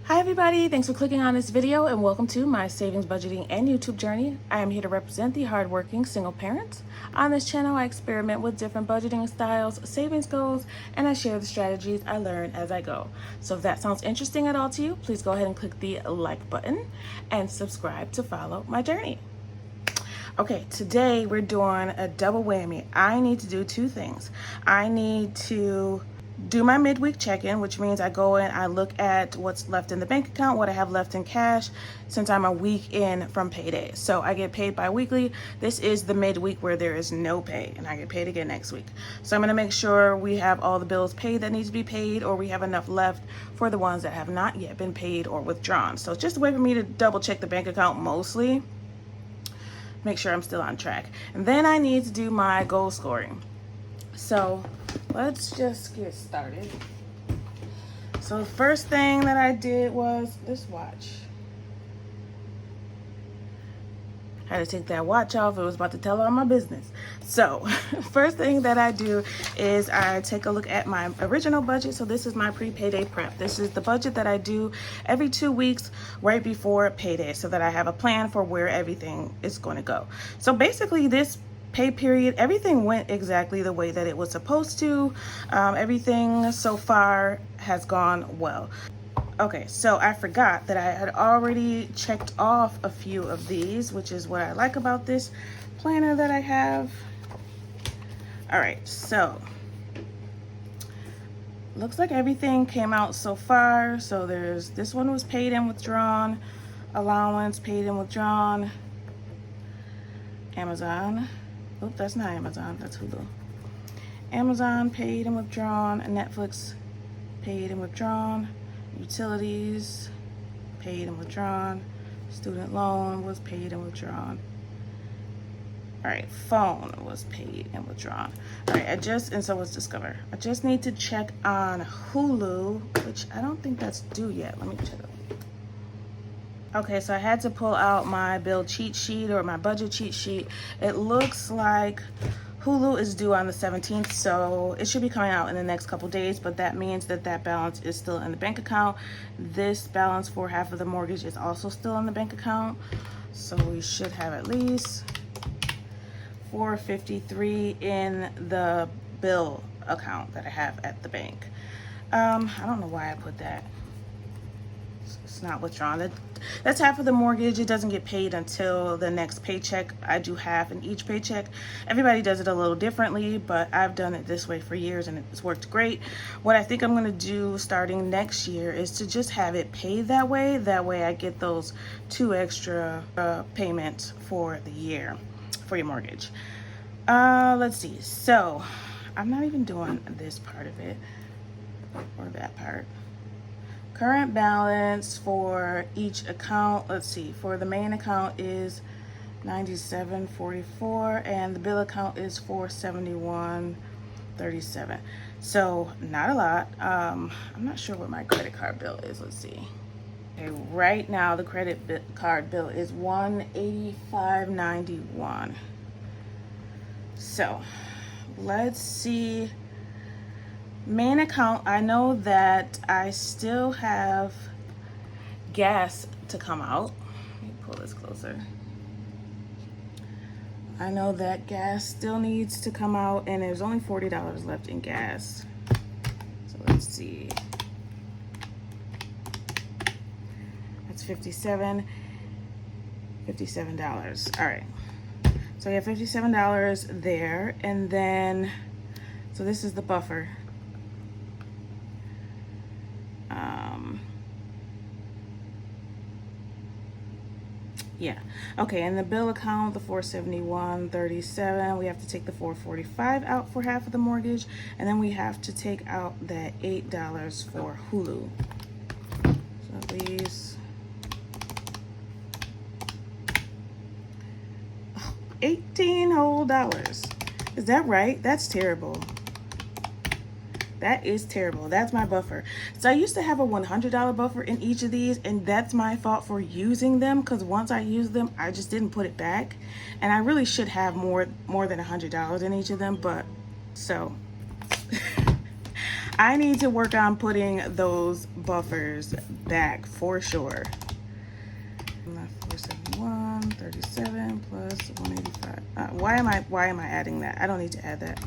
Hi everybody, thanks for clicking on this video and welcome to my savings, budgeting, and YouTube journey. I am here to represent the hardworking single parents. On this channel, I experiment with different budgeting styles, savings goals, and I share the strategies I learn as I go. So if that sounds interesting at all to you, please go ahead and click the like button and subscribe to follow my journey. Okay, today we're doing a double whammy. I need to do two things. I need to do my midweek check-in, which means I go in, I look at what's left in the bank account, what I have left in cash, since I'm a week in from payday. So I get paid bi-weekly. This is the midweek where there is no pay, and I get paid again next week. So I'm gonna make sure we have all the bills paid that need to be paid, or we have enough left for the ones that have not yet been paid or withdrawn. So it's just a way for me to double check the bank account mostly, make sure I'm still on track. And then I need to do my goal scoring. So let's just get started. So the first thing that I did was this watch. I had to take that watch off. It was about to tell all my business. So first thing that I do is I take a look at my original budget. So this is my pre-payday prep. This is the budget that I do every 2 weeks right before payday so that I have a plan for where everything is going to go. So basically this pay period, everything went exactly the way that it was supposed to. Everything so far has gone well. Okay, so I forgot that I had already checked off a few of these, which is what I like about this planner that I have. All right, so looks like everything came out so far. So there's, this one was paid and withdrawn, allowance paid and withdrawn, Amazon. Oh, that's not Amazon, that's Hulu. Amazon paid and withdrawn, Netflix paid and withdrawn, utilities paid and withdrawn, student loan was paid and withdrawn. All right, phone was paid and withdrawn. All right, and so was Discover. I just need to check on Hulu, which I don't think that's due yet. Let me check it. Okay, so I had to pull out my bill cheat sheet or my budget cheat sheet. It looks like Hulu is due on the 17th, so it should be coming out in the next couple days, but that means that that balance is still in the bank account. This balance for half of the mortgage is also still in the bank account, so we should have at least $453 in the bill account that I have at the bank. I don't know why I put that. It's not withdrawn. That's half of the mortgage. It doesn't get paid until the next paycheck. I do half in each paycheck. Everybody does it a little differently, but I've done it this way for years and it's worked great. What I think I'm going to do starting next year is to just have it paid that way. That way I get those 2 extra payments for the year for your mortgage. Let's see. So I'm not even doing this part of it or that part. Current balance for each account, let's see, for the main account is $97.44 and the bill account is $471.37. So not a lot. I'm not sure what my credit card bill is. Let's see. Okay, right now the credit card bill is $185.91. So let's see. Main account, I know that I still have gas to come out. Let me pull this closer. I know that gas still needs to come out and there's only $40 left in gas. So let's see. That's $57. All right. So we have $57 there, and then, so this is the buffer. Yeah, okay, and the bill account, the $471.37, we have to take the $445 out for half of the mortgage, and then we have to take out that $8 for Hulu. So these, oh, $18 whole. Is that right? That's terrible. That is terrible. That's my buffer. So I used to have a $100 buffer in each of these, and that's my fault for using them, because once I used them, I just didn't put it back. And I really should have more than $100 in each of them, but so I need to work on putting those buffers back for sure. 471, 37 plus 185. Why am I adding that? I don't need to add that.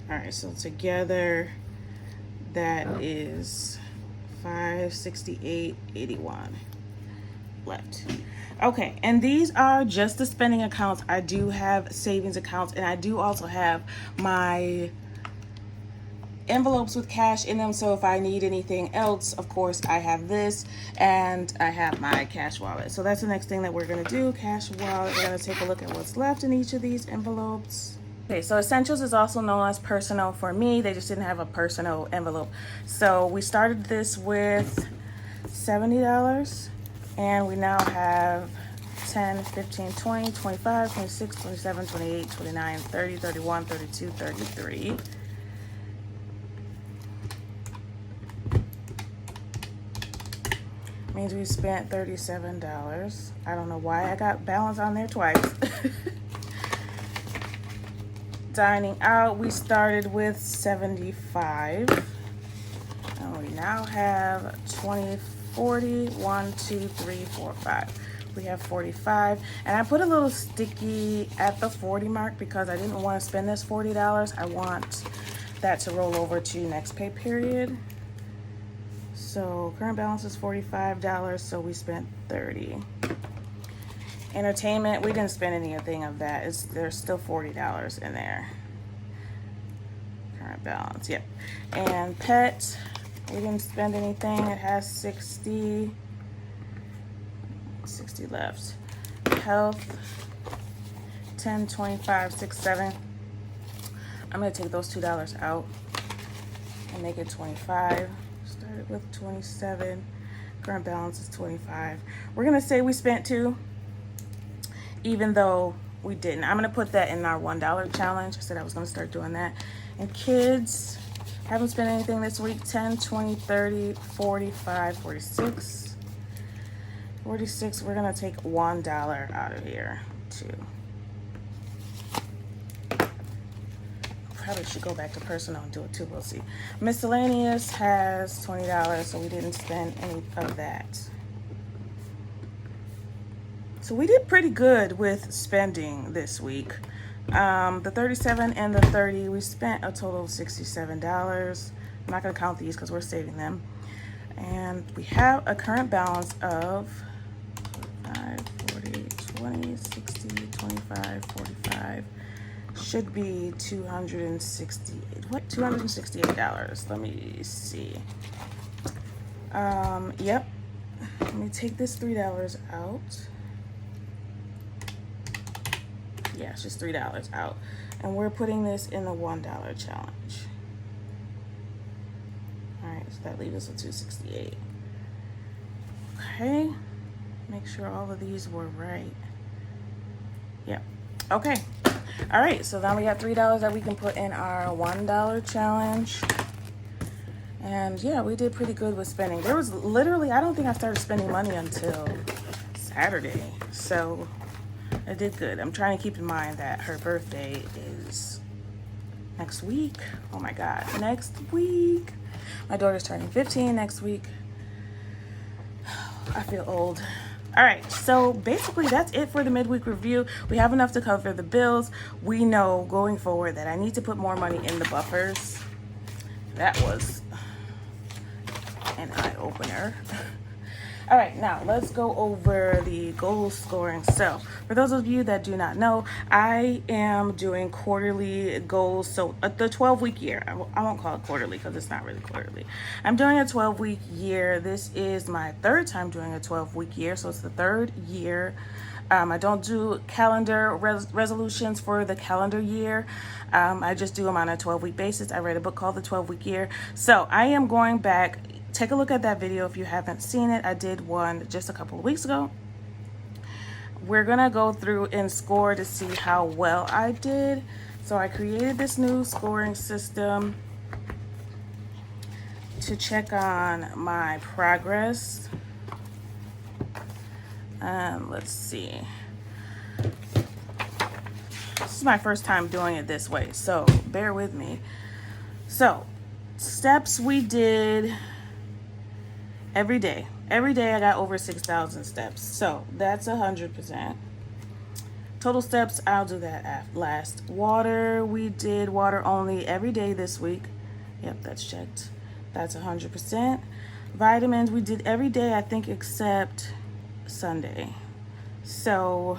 All right, so together that is 568.81 left. Okay, and these are just the spending accounts. I do have savings accounts, and I do also have my envelopes with cash in them, so if I need anything else, of course, I have this, and I have my cash wallet. So that's the next thing that we're gonna do, cash wallet. We're gonna take a look at what's left in each of these envelopes. Okay, so essentials is also known as personal for me. They just didn't have a personal envelope. So we started this with $70, and we now have 10, 15, 20, 25, 26, 27, 28, 29, 30, 31, 32, 33. Means we spent $37. I don't know why I got balance on there twice. Dining out, we started with $75. And we now have 20, 40, 1, 2, 3, 4, 5. We have 45. And I put a little sticky at the 40 mark because I didn't want to spend this $40. I want that to roll over to next pay period. So current balance is $45, so we spent $30. Entertainment, we didn't spend anything of that. There's still $40 in there. Current balance, yep. And pet, we didn't spend anything. It has 60 left. Health, 10, 25, 6, 7. I'm gonna take those $2 out and make it 25. Started with 27. Current balance is 25. We're gonna say we spent $2. Even though we didn't. I'm gonna put that in our $1 challenge. I said I was gonna start doing that. And kids, haven't spent anything this week. 10, 20, 30, 45, 46. 46, we're gonna take $1 out of here too. Probably should go back to personal and do it too, we'll see. Miscellaneous has $20, so we didn't spend any of that. So we did pretty good with spending this week. The 37 and the 30, we spent a total of $67. I'm not gonna count these because we're saving them. And we have a current balance of 5, 40, 20, 60, 25, 45. Should be $268. Let me see. Yep. Let me take this $3 out. Yeah, it's just $3 out. And we're putting this in the $1 challenge. All right, so that leaves us with $268. Okay, make sure all of these were right. Yep, okay. All right, so now we have $3 that we can put in our $1 challenge. And yeah, we did pretty good with spending. There was literally, I don't think I started spending money until Saturday. So I did good. I'm trying to keep in mind that her birthday is next week. Oh my God, next week. My daughter's turning 15 next week. I feel old. All right, so basically that's it for the midweek review. We have enough to cover the bills. We know going forward that I need to put more money in the buffers. That was an eye-opener. All right, now let's go over the goal scoring. So for those of you that do not know, I am doing quarterly goals. So the 12-week year, I won't call it quarterly because it's not really quarterly. I'm doing a 12-week year. This is my third time doing a 12-week year. So it's the third year. I don't do calendar resolutions for the calendar year. I just do them on a 12-week basis. I read a book called The 12-Week Year. So I am going back. Take a look at that video if you haven't seen it. I did one just a couple of weeks ago. We're gonna go through and score to see how well I did. So I created this new scoring system to check on my progress. Let's see. This is my first time doing it this way, so bear with me. So, steps we did every day. Every day I got over 6,000 steps. So, that's 100%. Total steps, I'll do that last. Water, we did water only every day this week. Yep, that's checked. That's 100%. Vitamins, we did every day, I think, except Sunday. So,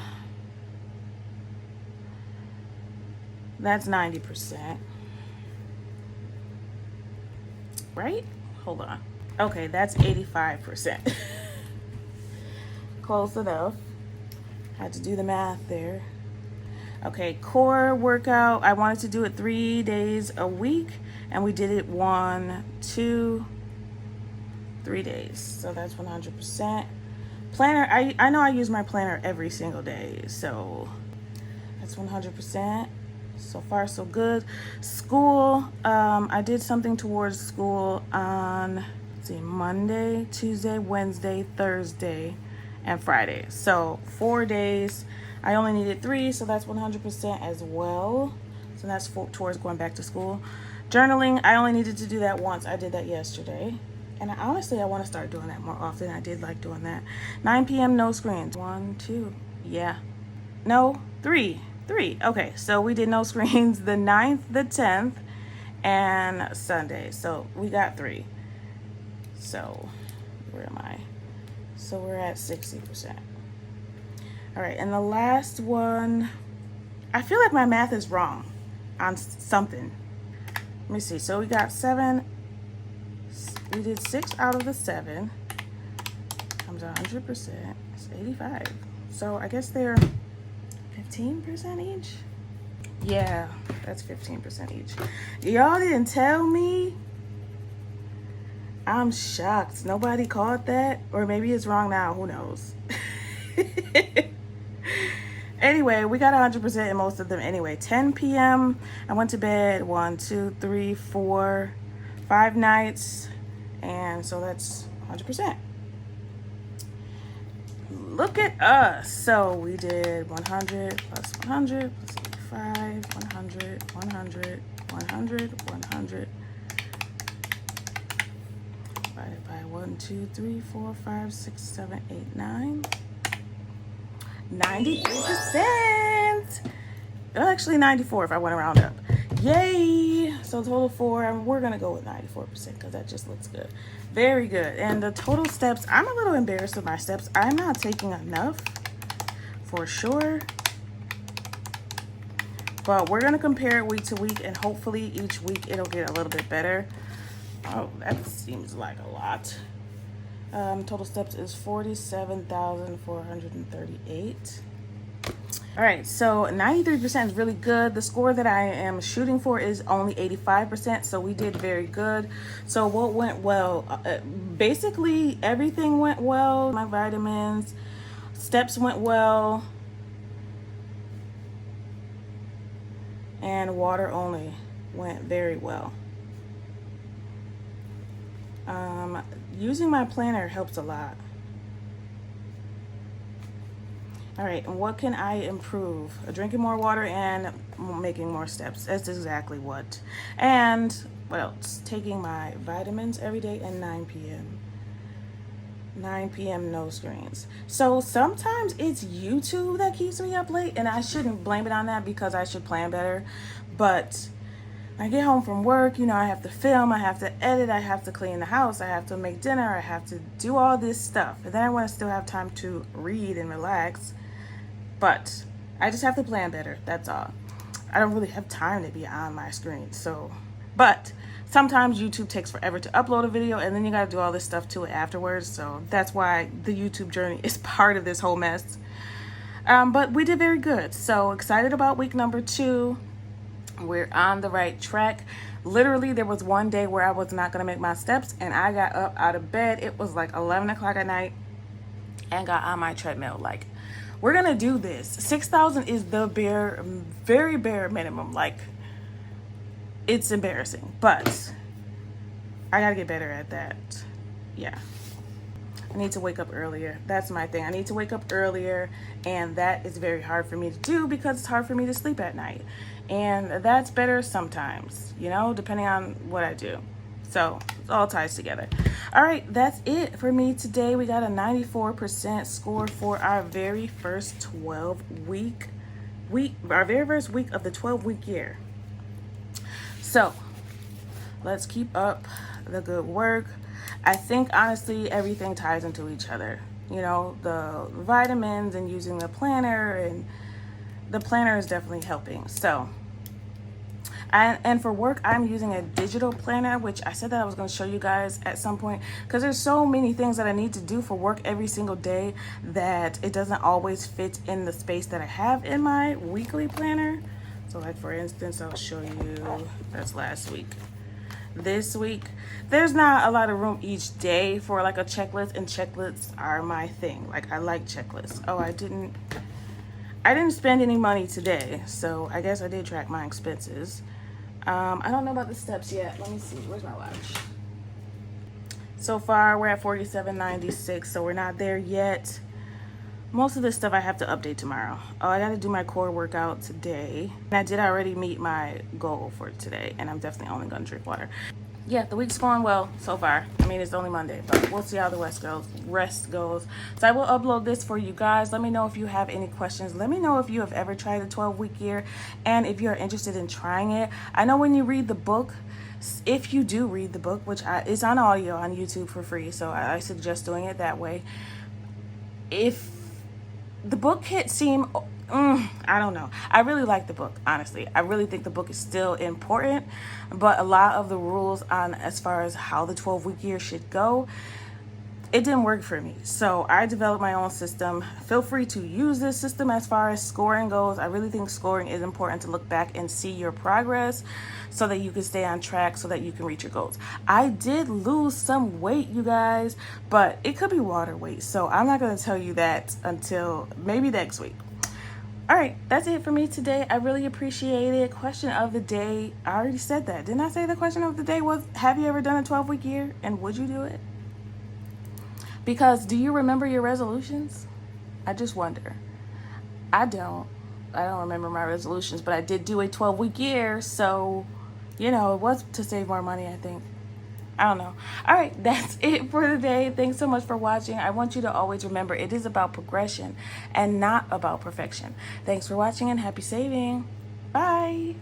that's 90%. Right? Hold on. Okay, that's 85%. Close enough. Had to do the math there. Okay, core workout. I wanted to do it 3 days a week, and we did it 1, 2, 3 days. So that's 100%. Planner, I know I use my planner every single day, so that's 100%. So far, so good. School, I did something towards school on, let's see, Monday, Tuesday, Wednesday, Thursday, and Friday. So 4 days. I only needed 3, so that's 100% as well. So that's towards going back to school. Journaling, I only needed to do that once. I did that yesterday. And honestly, I want to start doing that more often. I did like doing that. 9 p.m. no screens. 1, 2, yeah. No, 3. Okay, so we did no screens the 9th, the 10th, and Sunday. So we got 3. So where am I? So we're at 60%. All right, and the last one, I feel like my math is wrong on something. Let me see. So we got 7. We did 6 out of the 7. Comes to 100%. It's 85. So I guess they're 15% each? Yeah, that's 15% each. Y'all didn't tell me? I'm shocked. Nobody caught that? Or maybe it's wrong now. Who knows? Anyway, we got 100% in most of them anyway. 10 p.m. I went to bed 1, 2, 3, 4, 5 nights. And so that's 100%. Look at us. So we did 100 plus 100 plus 85, 100, 100, 100, 100. Divided by 1, 2, 3, 4, 5, 6, 7, 8, 9. 93%. Actually 94 if I want to round up. Yay. So total 4, and we're gonna go with 94% because that just looks good. Very good. And the total steps, I'm a little embarrassed with my steps. I'm not taking enough for sure, but we're gonna compare it week to week, and hopefully each week it'll get a little bit better. Oh, that seems like a lot. Total steps is 47,438. All right, so 93% is really good. The score that I am shooting for is only 85%, so we did very good. So what went well? Basically, everything went well. My vitamins, steps went well, and water only went very well. Using my planner helps a lot. All right, and what can I improve? Drinking more water and making more steps. That's exactly what. And what else? Taking my vitamins every day and 9 p.m. 9 p.m. no screens. So sometimes it's YouTube that keeps me up late, and I shouldn't blame it on that because I should plan better. But I get home from work, you know, I have to film, I have to edit, I have to clean the house, I have to make dinner, I have to do all this stuff. And then I want to still have time to read and relax. But I just have to plan better, that's all. I don't really have time to be on my screen. So, but sometimes YouTube takes forever to upload a video, and then you got to do all this stuff to it afterwards. So that's why the YouTube journey is part of this whole mess. But we did very good. So excited about week number 2. We're on the right track. Literally, there was one day where I was not going to make my steps, and I got up out of bed. It was like 11 o'clock at night and got on my treadmill. Like, we're going to do this. 6,000 is the very bare minimum. Like, it's embarrassing, but I got to get better at that. Yeah. I need to wake up earlier. That's my thing. I need to wake up earlier, and that is very hard for me to do because it's hard for me to sleep at night. And that's better sometimes, you know, depending on what I do. So it all ties together. All right, that's it for me today. We got a 94% score for our very first our very first week of the 12-week year. So let's keep up the good work. I think honestly everything ties into each other. You know, the vitamins and using the planner, and the planner is definitely helping. So and for work, I'm using a digital planner, which I said that I was going to show you guys at some point, because there's so many things that I need to do for work every single day that it doesn't always fit in the space that I have in my weekly planner. So like for instance, I'll show you, that's last week. This week, there's not a lot of room each day for like a checklist, and checklists are my thing. Like, I like checklists. Oh, I didn't spend any money today, so I guess I did track my expenses. I don't know about the steps yet. Let me see. Where's my watch? So far, we're at 47.96, so we're not there yet. Most of this stuff I have to update tomorrow. Oh, I got to do my core workout today. And I did already meet my goal for today, and I'm definitely only going to drink water. Yeah, the week's going well so far. I mean, it's only Monday, but we'll see how the rest goes. So I will upload this for you guys. Let me know if you have any questions. Let me know if you have ever tried the 12-week year, and if you're interested in trying it. I know when you read the book, if you do read the book, which it's on audio on YouTube for free, so I suggest doing it that way. If the book seem, I don't know. I really like the book, honestly. I really think the book is still important, but a lot of the rules on as far as how the 12-week year should go, it didn't work for me. So I developed my own system. Feel free to use this system as far as scoring goes. I really think scoring is important to look back and see your progress so that you can stay on track, so that you can reach your goals. I did lose some weight, you guys, but it could be water weight. So I'm not going to tell you that until maybe next week. All right, that's it for me today. I really appreciate it. Question of the day. I already said that. Didn't I say the question of the day was, have you ever done a 12-week year, and would you do it? Because do you remember your resolutions? I just wonder. I don't remember my resolutions, but I did do a 12-week year, so, you know, it was to save more money, I think. I don't know. All right, that's it for today. Thanks so much for watching. I want you to always remember, it is about progression and not about perfection. Thanks for watching, and happy saving. Bye.